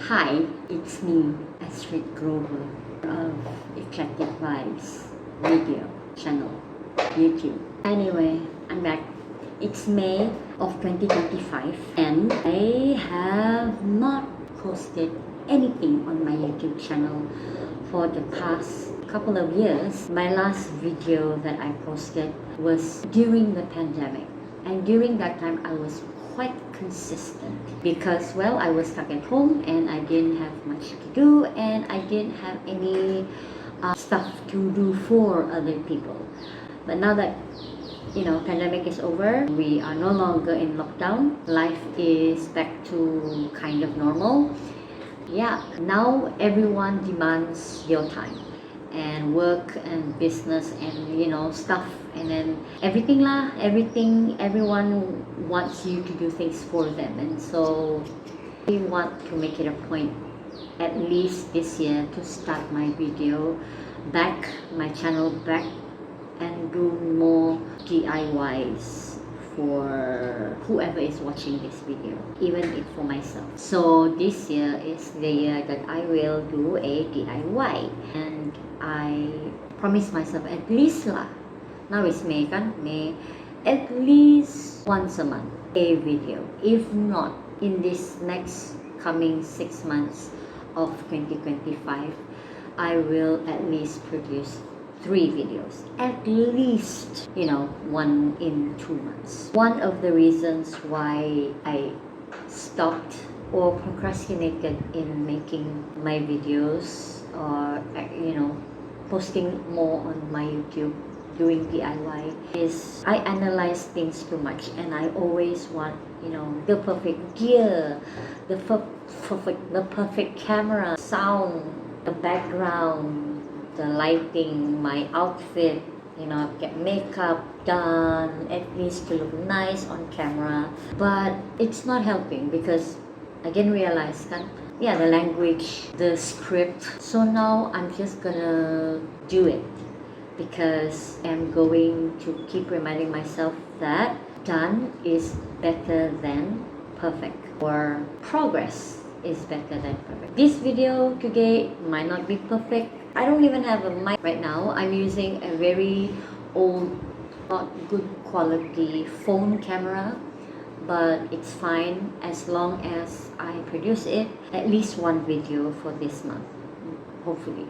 Hi, it's me, Astrid Grover of Eclectic Vibes video channel, YouTube. Anyway, I'm back. It's May of 2025 and I have not posted anything on my YouTube channel for the past couple of years. My last video that I posted was during the pandemic, and during that time I was quite consistent because, well, I was stuck at home and I didn't have much to do and I didn't have any stuff to do for other people. But now that pandemic is over, we are no longer in lockdown, life is back to kind of normal. Yeah, now everyone demands your time and work and business and stuff, and then everything, everyone wants you to do things for them, and so we want to make it a point at least this year to start my channel back and do more DIYs for whoever is watching this video, even if for myself. So this year is the year that I will do a DIY, and I promise myself at least now it's May kan? May, at least once a month a video. If not, in this next coming 6 months of 2025, I will at least produce 3 videos, at least one in 2 months. One of the reasons why I stopped or procrastinated in making my videos or posting more on my YouTube doing DIY is I analyze things too much, and I always want the perfect gear, the perfect camera, sound, the background, the lighting, my outfit, get makeup done at least to look nice on camera. But it's not helping because I didn't realize the language, the script. So now I'm just gonna do it because I'm going to keep reminding myself that done is better than perfect, or progress is better than perfect. This video today might not be perfect. I don't even have a mic right now. I'm using a very old, not good quality phone camera, but it's fine as long as I produce it at least one video for this month, hopefully,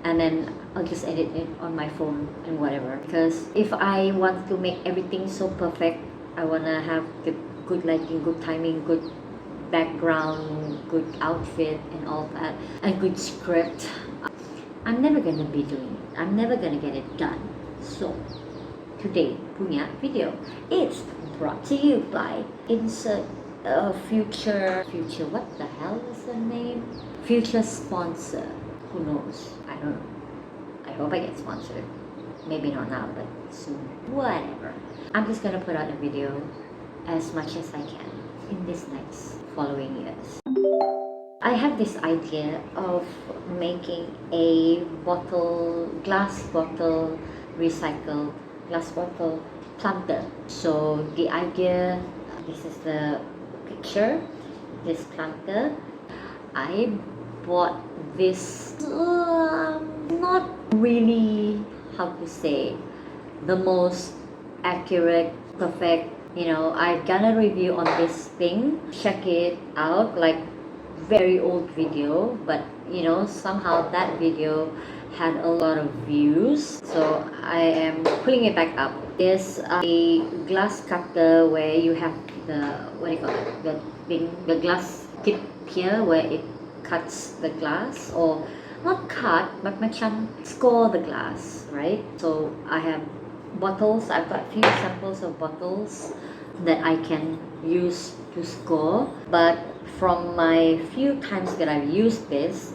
and then I'll just edit it on my phone and whatever. Because if I want to make everything so perfect, I wanna have the good lighting, good timing, good background, good outfit and all that, and good script. I'm never gonna be doing it. I'm never gonna get it done. So today punya video, it's brought to you by insert future, what the hell is the name? Future sponsor. Who knows? I don't know. I hope I get sponsored. Maybe not now, but soon. Whatever. I'm just gonna put out a video as much as I can in this next following years. I have this idea of making a glass bottle recycled glass bottle planter. So the idea, this is the picture, this planter. I bought this, not really, how to say, the most accurate, perfect, I've done a review on this thing. Check it out, like very old video, but somehow that video had a lot of views, so I am pulling it back up. There's a glass cutter where you have the glass tip here where it cuts the glass, or not cut but macam score the glass, right? So I have bottles. I've got few samples of bottles that I can use to score, but from my few times that I've used this,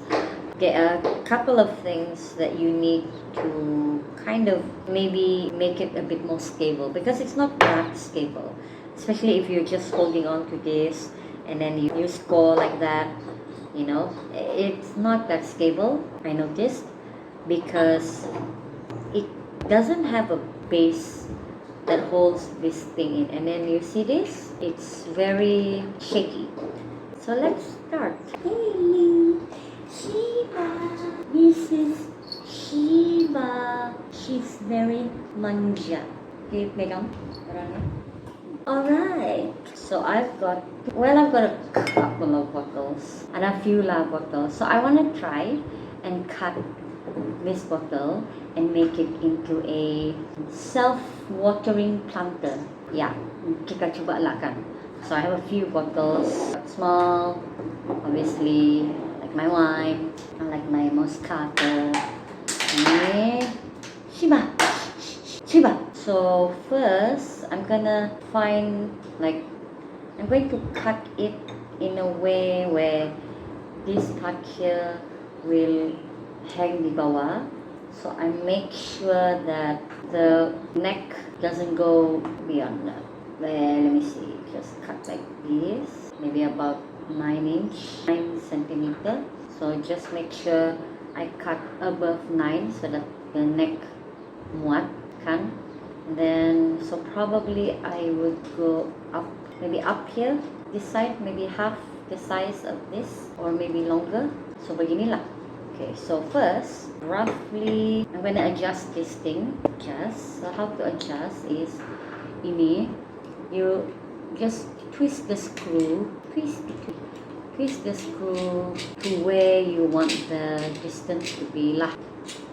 there are a couple of things that you need to kind of maybe make it a bit more stable, because it's not that stable, especially if you're just holding on to this and then you score like that. It's not that stable, I noticed, because it doesn't have a base that holds this thing in. And then you see this, it's very shaky. So let's start. Hey, Shiba. This is Shiba. She's very manja. Okay, pegang. Alright. So I've got a couple of bottles and a few lab bottles. So I want to try and cut this bottle and make it into a self-watering planter. Yeah, kita cuba lah kan. So I have a few bottles, small, obviously, like my wine, and like my Moscato. And Shiba. So first, I'm going to cut it in a way where this part here will hang di bawah. So I make sure that the neck doesn't go beyond that. Let me see, just cut like this, maybe about 9 centimeter. So just make sure I cut above 9 so that the neck muat kan. And then so probably I would go up, maybe up here, this side, maybe half the size of this or maybe longer. So beginilah. Okay, so first, roughly, I'm going to adjust this thing. So how to adjust is, ini, you just twist the screw, twist the screw to where you want the distance to be lah.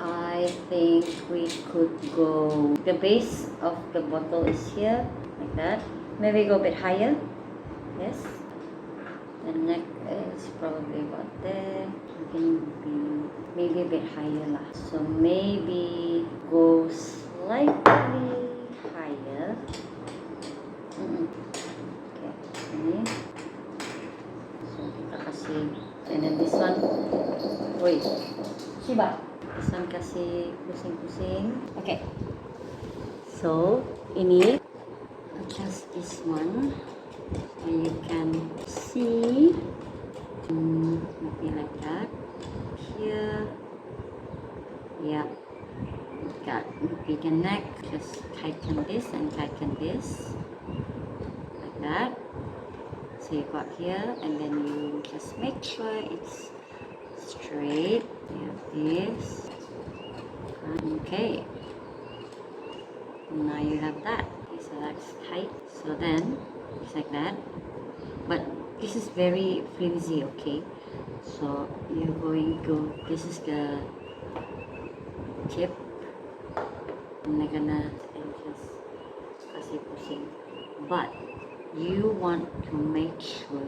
I think we could go, the base of the bottle is here, like that. Maybe go a bit higher. Yes. The neck is probably about there. Can be maybe a bit higher lah. So maybe go slightly higher. Okay, ini. So kita kasih, and then this one, wait, Shiba. This one kasih pusing-pusing. Okay. So ini, adjust this one, so you can see. Maybe like that. Here, yeah, got big neck. Just tighten this and tighten this, like that. So you got here, and then you just make sure it's straight. You have this. Okay. Now you have that. Okay, so that's tight. So then it's like that. But this is very flimsy, okay? So you're going to, this is the tip. I'm not gonna just kasih pusing. But you want to make sure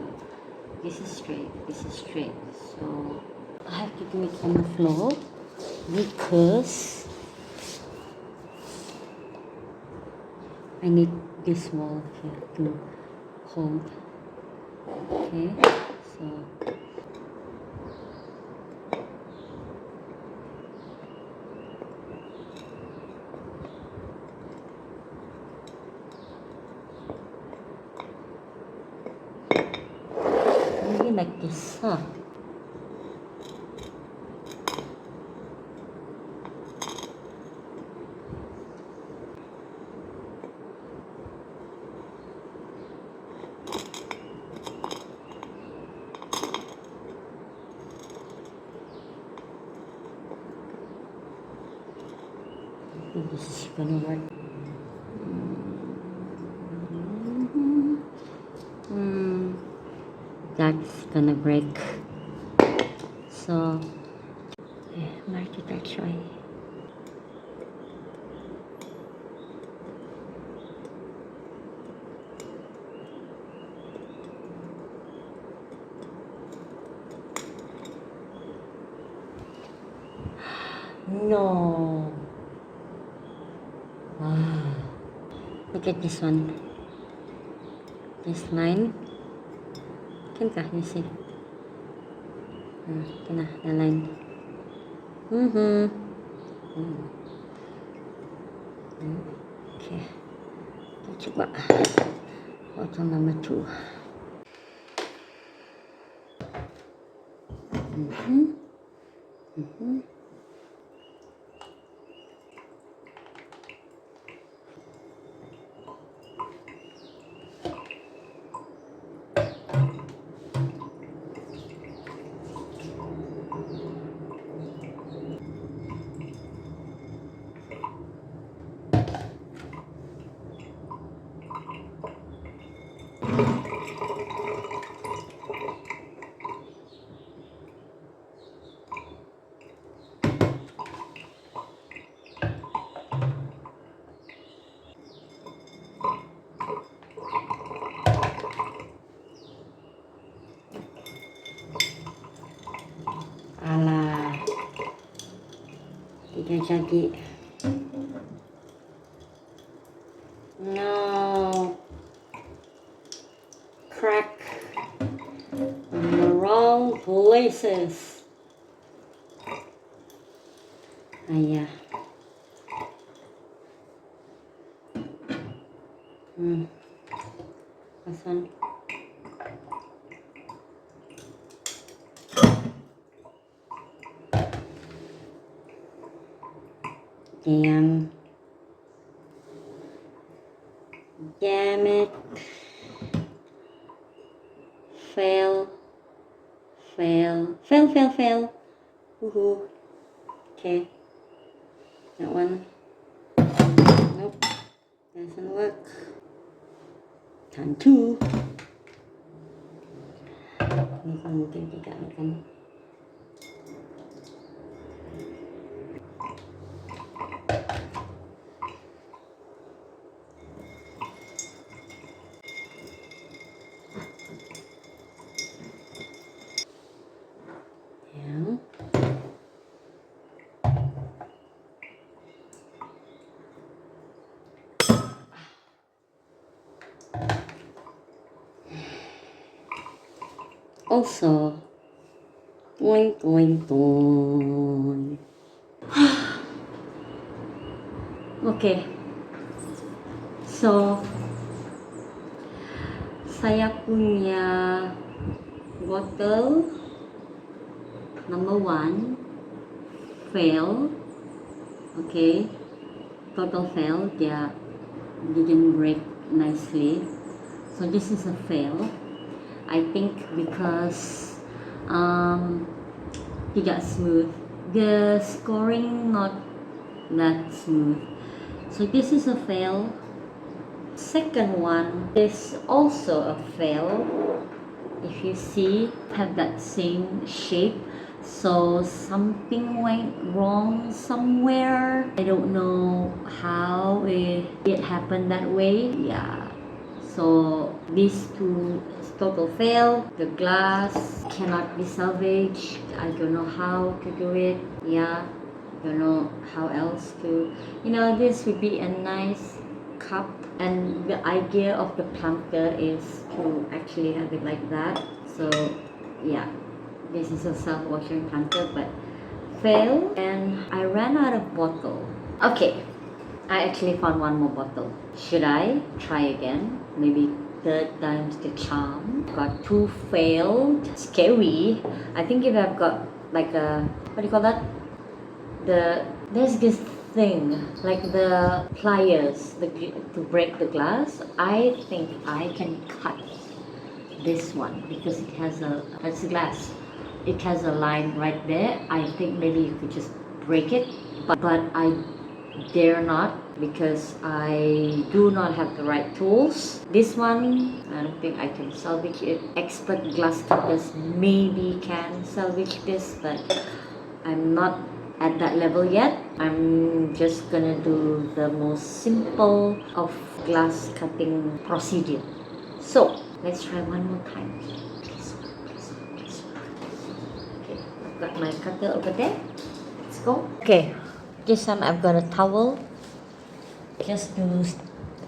this is straight, this is straight. So I have to do it on the floor because I need this wall here to hold. Okay, so maybe like this, huh? This is gonna work. That's gonna break. So, mari kita try. No. Wow. Look at this one. This line. Can you see? Can the line. Okay. Kita coba bottle number 2. Jagi. No. Crack in the wrong places. Yeah. This one. Damn. Damn it. Fail. Fail. Fail, fail, fail. Woohoo. Okay. That one. Nope. Doesn't work. Time 2. Ini kan mungkin tidak akan. Also, oink, oink, oink. Okay, so saya punya bottle number 1 fail. Okay, total fail. Dia didn't break nicely, so this is a fail. I think because tidak smooth, the scoring not that smooth, so this is a fail. Second one is also a fail. If you see, have that same shape, so something went wrong somewhere. I don't know how it happened that way. Yeah, so these two total fail. The glass cannot be salvaged. I don't know how to do it. Yeah, don't know how else to, this would be a nice cup, and the idea of the planter is to actually have it like that. So yeah, this is a self-washing planter, but fail, and I ran out of bottle. Okay, I actually found one more bottle. Should I try again? Maybe third time's the charm. Got 2 failed. Scary. I think if I've got like a, what do you call that? There's this thing like the pliers to break the glass. I think I can cut this one because it has a glass. It has a line right there. I think maybe you could just break it, but I dare not because I do not have the right tools. This one, I don't think I can salvage it. Expert glass cutters maybe can salvage this, but I'm not at that level yet. I'm just gonna do the most simple of glass cutting procedure. So let's try one more time. Please. Okay, I've got my cutter over there. Let's go. Okay, this time I've got a towel just to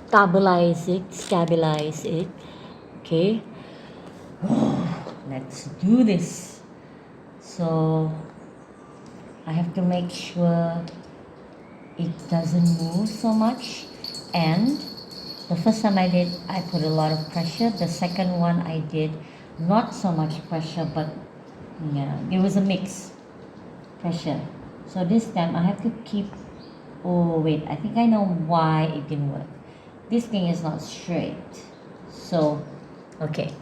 stabilize it. Okay, let's do this. So I have to make sure it doesn't move so much, and the first time I did, I put a lot of pressure. The second one I did not so much pressure, but yeah, there was a mix pressure. So this time I have to keep, oh wait, I think I know why it didn't work. This thing is not straight. So, okay,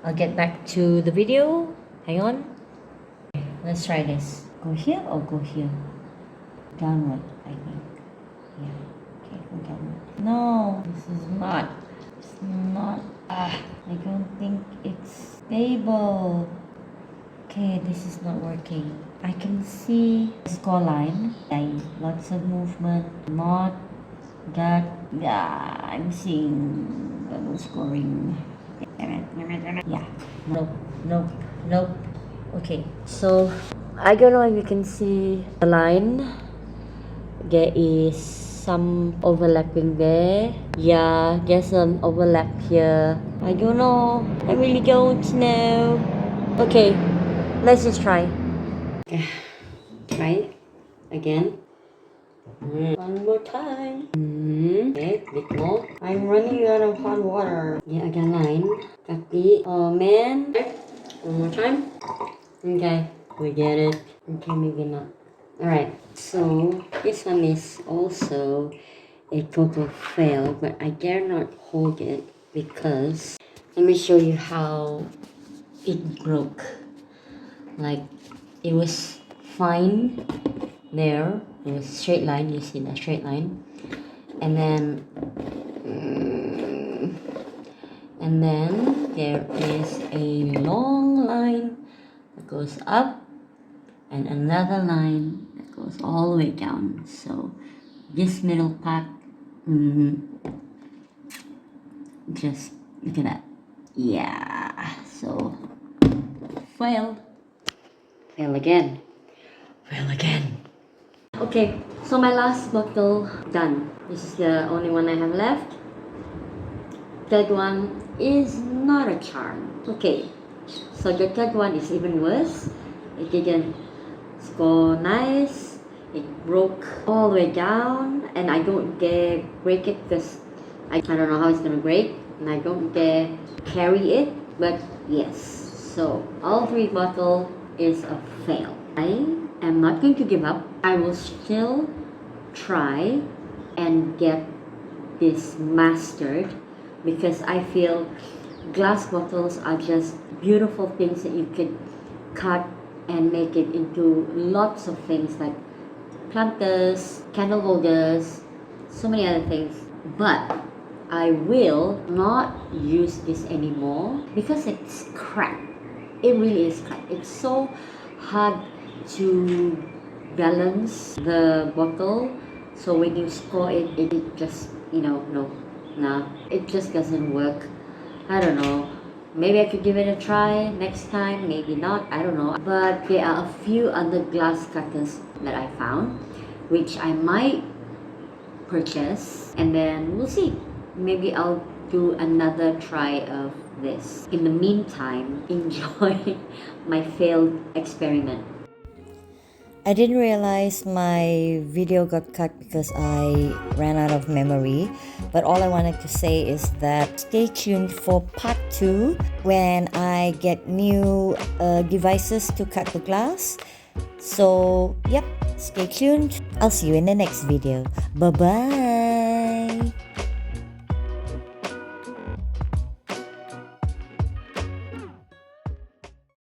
I'll get back to the video. Hang on. Okay, let's try this. Go here or go here? Downward, I think. Yeah, okay, go downward. No, this is not. It's not. I don't think it's stable. Okay, this is not working. I can see the score line. Lots of movement. Not that. Yeah, I'm seeing double scoring. Yeah. Nope. Okay, so I don't know if you can see the line. there is some overlapping there. Yeah, there's an overlap here. I don't know. I really don't know. Okay, let's just try. Try it again. One more time. Okay, bit more. I'm running out of hot water. Yeah, I got line. Got the. Oh man. Okay, one more time. Okay, we get it. Okay, maybe not. Alright, so this one is also a total fail, but I dare not hold it because let me show you how it broke. Like it was fine there, it was straight line, you see that straight line, and then there is a long line that goes up and another line that goes all the way down. So this middle part, just look at that. Yeah, so fail again. Okay, so my last bottle done. This is the only one I have left. Third one is not a charm. Okay, so the third one is even worse. It didn't score nice. It broke all the way down, and I don't dare break it because I don't know how it's gonna break, and I don't dare carry it. But yes, so all three bottle is a fail. I am not going to give up. I will still try and get this mastered because I feel glass bottles are just beautiful things that you could cut and make it into lots of things like planters, candle holders, so many other things. But I will not use this anymore because it's crap. It really is crap. It's so hard to balance the bottle, so when you score it, it just, no, it just doesn't work. I don't know, maybe I could give it a try next time, maybe not, I don't know. But there are a few other glass cutters that I found which I might purchase, and then we'll see, maybe I'll do another try of this. In the meantime, enjoy my failed experiment. I didn't realize my video got cut because I ran out of memory, but all I wanted to say is that stay tuned for part 2 when I get new devices to cut the glass. So yep, stay tuned. I'll see you in the next video. Bye bye.